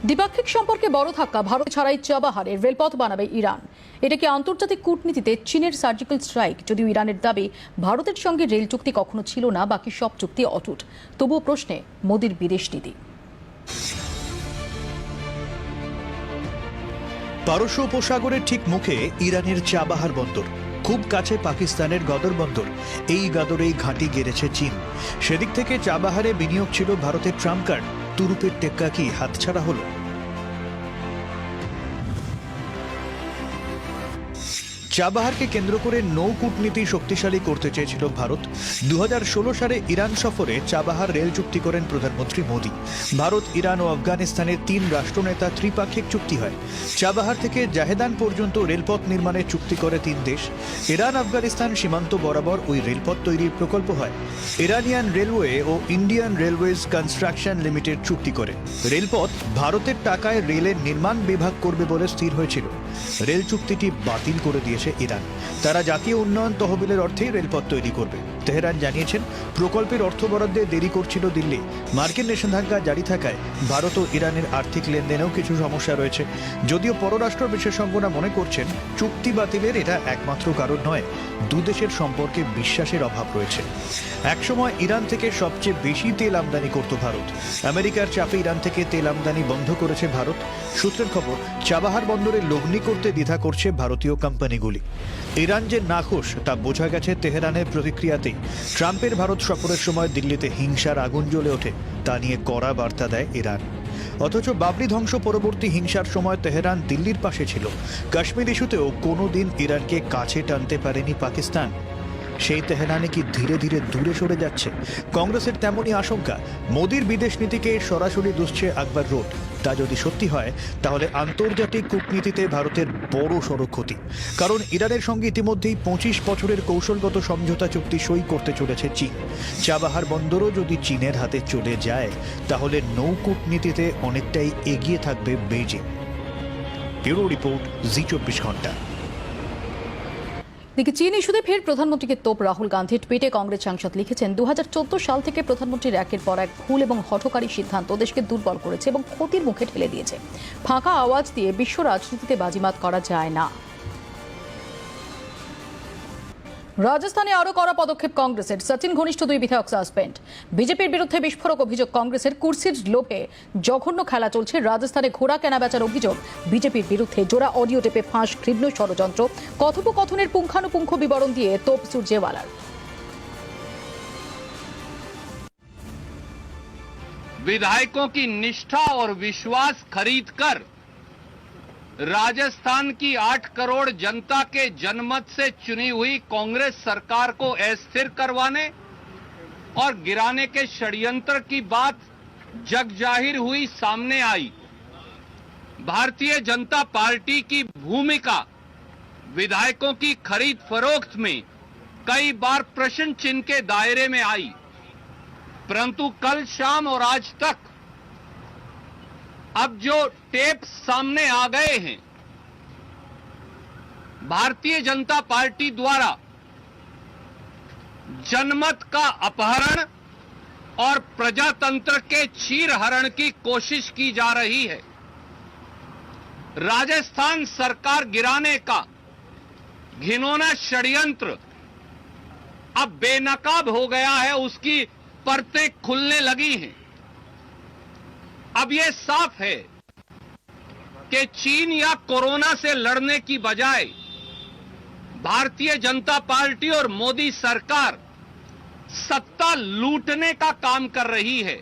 দ্বিপাক্ষিক সম্পর্কে বড় ধাক্কা, ভারত ছাড়াই চাবাহারের রেলপথ বানাবে ইরান। এটা কি আন্তর্জাতিক কূটনীতিতে চীনের সার্জিক্যাল স্ট্রাইক? যদিও ইরানের দাবি ভারতের সঙ্গে রেল চুক্তি কখনো ছিল না, বাকি সব চুক্তি অটুট। তবুও প্রশ্নে মোদির বিদেশ নীতি। পারস্য উপসাগরের ঠিক মুখে ইরানের চাবাহার বন্দর, খুব কাছে পাকিস্তানের গদর বন্দর। এই গদরেই ঘাঁটি গেড়েছে চীন। সেদিক থেকে চাবাহারে বিনিয়োগ ছিল ভারতের ট্রাম্প কার্ড। তুরুপের টেক্কা কি হাতছাড়া হলো? চাবাহারকে কেন্দ্র করে নৌ কূটনীতি শক্তিশালী করতে চেয়েছিল ভারত। 2016 সালে ইরান সফরে চাবাহার রেল চুক্তি করেন প্রধানমন্ত্রী মোদী। ভারত, ইরান ও আফগানিস্তানের 3 রাষ্ট্রনেতা ত্রিপাক্ষিক চুক্তি হয়। চাবাহার থেকে জাহেদান পর্যন্ত রেলপথ নির্মাণের চুক্তি করে 3 দেশ। ইরান আফগানিস্তান সীমান্ত বরাবর ওই রেলপথ তৈরির প্রকল্প হয়। ইরানিয়ান রেলওয়ে ও ইন্ডিয়ান রেলওয়েজ কনস্ট্রাকশন লিমিটেড চুক্তি করে। রেলপথ ভারতের টাকায় রেলের নির্মাণ বিভাগ করবে বলে স্থির হয়েছিল। রেল চুক্তিটি বাতিল করে দিয়েছে ইরান। তারা জাতীয় উন্নয়ন তহবিলের অর্থেই রেলপথ তৈরি করবে। তেহরান জানিয়েছেন প্রকল্পের অর্থ বরাদ্দে দেরি করছিল দিল্লি। মার্কিন নিষেধাজ্ঞা জারি থাকায় ভারত ও ইরানের আর্থিক লেনদেনেও কিছু সমস্যা রয়েছে। যদিও পররাষ্ট্র বিশেষজ্ঞরা মনে করছেন চুক্তি বাতিলের এটা একমাত্র কারণ নয়, দুদেশের সম্পর্কে বিশ্বাসের অভাব রয়েছে। একসময় ইরান থেকে সবচেয়ে বেশি তেল আমদানি করত ভারত। আমেরিকার চাপে ইরান থেকে তেল আমদানি বন্ধ করেছে ভারত। সূত্রের খবর, চাবাহার বন্দরে লগ্নি করতে দ্বিধা করছে ভারতীয় কোম্পানিগুলি। ইরান যে নাখোশ তা বোঝা গেছে তেহরানের প্রতিক্রিয়াতেই। ট্রাম্পের ভারত সফরের সময় দিল্লিতে হিংসার আগুন জ্বলে ওঠে, তা নিয়ে কড়া বার্তা দেয় ইরান। অথচ বাবরি ধ্বংস পরবর্তী হিংসার সময় তেহরান দিল্লির পাশে ছিল। কাশ্মীর ইস্যুতেও কোনোদিন ইরানকে কাছে টানতে পারেনি পাকিস্তান। সেই তেহরানে কি ধীরে ধীরে দূরে সরে যাচ্ছে? কংগ্রেসের তেমনই আশঙ্কা। মোদির বিদেশ নীতিকে সরাসরি দুষছে আকবর রোড। তা যদি সত্যি হয়, তাহলে আন্তর্জাতিক কূটনীতিতে ভারতের বড় সড়ক ক্ষতি। কারণ ইরানের সঙ্গে ইতিমধ্যেই 25 বছরের কৌশলগত সমঝোতা চুক্তি সই করতে চলেছে চীন। চাবাহার বন্দরও যদি চীনের হাতে চলে যায়, তাহলে নৌ কূটনীতিতে অনেকটাই এগিয়ে থাকবে বেইজিং। ব্যুরো রিপোর্ট, জি24 ঘন্টা। দিকে চীন ইস্যুতে ফের প্রধানমন্ত্রীকে তোপ রাহুল গান্ধী। টুইটে কংগ্রেস সাংসদ লিখেছেন, 2014 সাল থেকে প্রধানমন্ত্রীর একের পর এক ভুল এবং হঠকারী সিদ্ধান্ত দেশকে দুর্বল করেছে এবং ক্ষতির মুখে ঠেলে দিয়েছে। ফাঁকা আওয়াজ দিয়ে বিশ্ব রাজনীতিতে বাজিমাত করা যায় না। রাজস্থানে আরও কড়া পদক্ষেপ কংগ্রেসের। সচিন ঘনিষ্ঠ 2 বিধায়ক সাসপেন্ড। বিজেপির বিরুদ্ধে বিস্ফোরক অভিযোগ কংগ্রেসের। কুর্সির লোভে জঘন্য খেলা চলছে। রাজস্থানে ঘোড়া কেনা বেচার অভিযোগ বিজেপির বিরুদ্ধে। জোড়া অডিও টেপে ফাঁস ঘৃণ্য ষড়যন্ত্র। কথোপকথনের পুঙ্খানুপুঙ্খ বিবরণ দিয়ে তোপ সুরজেওয়ালার। विधायकों की निष्ठा और विश्वास खरीदकर राजस्थान की 8 करोड़ जनता के जनमत से चुनी हुई कांग्रेस सरकार को अस्थिर करवाने और गिराने के षड्यंत्र की बात जग जाहिर हुई, सामने आई। भारतीय जनता पार्टी की भूमिका विधायकों की खरीद फरोख्त में कई बार प्रश्न चिन्ह के दायरे में आई, परंतु कल शाम और आज तक अब जो टेप सामने आ गए हैं, भारतीय जनता पार्टी द्वारा जनमत का अपहरण और प्रजातंत्र के चीरहरण की कोशिश की जा रही है। राजस्थान सरकार गिराने का घिनौना षड्यंत्र अब बेनकाब हो गया है, उसकी परतें खुलने लगी हैं। अब यह साफ है कि चीन या कोरोना से लड़ने की बजाय भारतीय जनता पार्टी और मोदी सरकार सत्ता लूटने का काम कर रही है।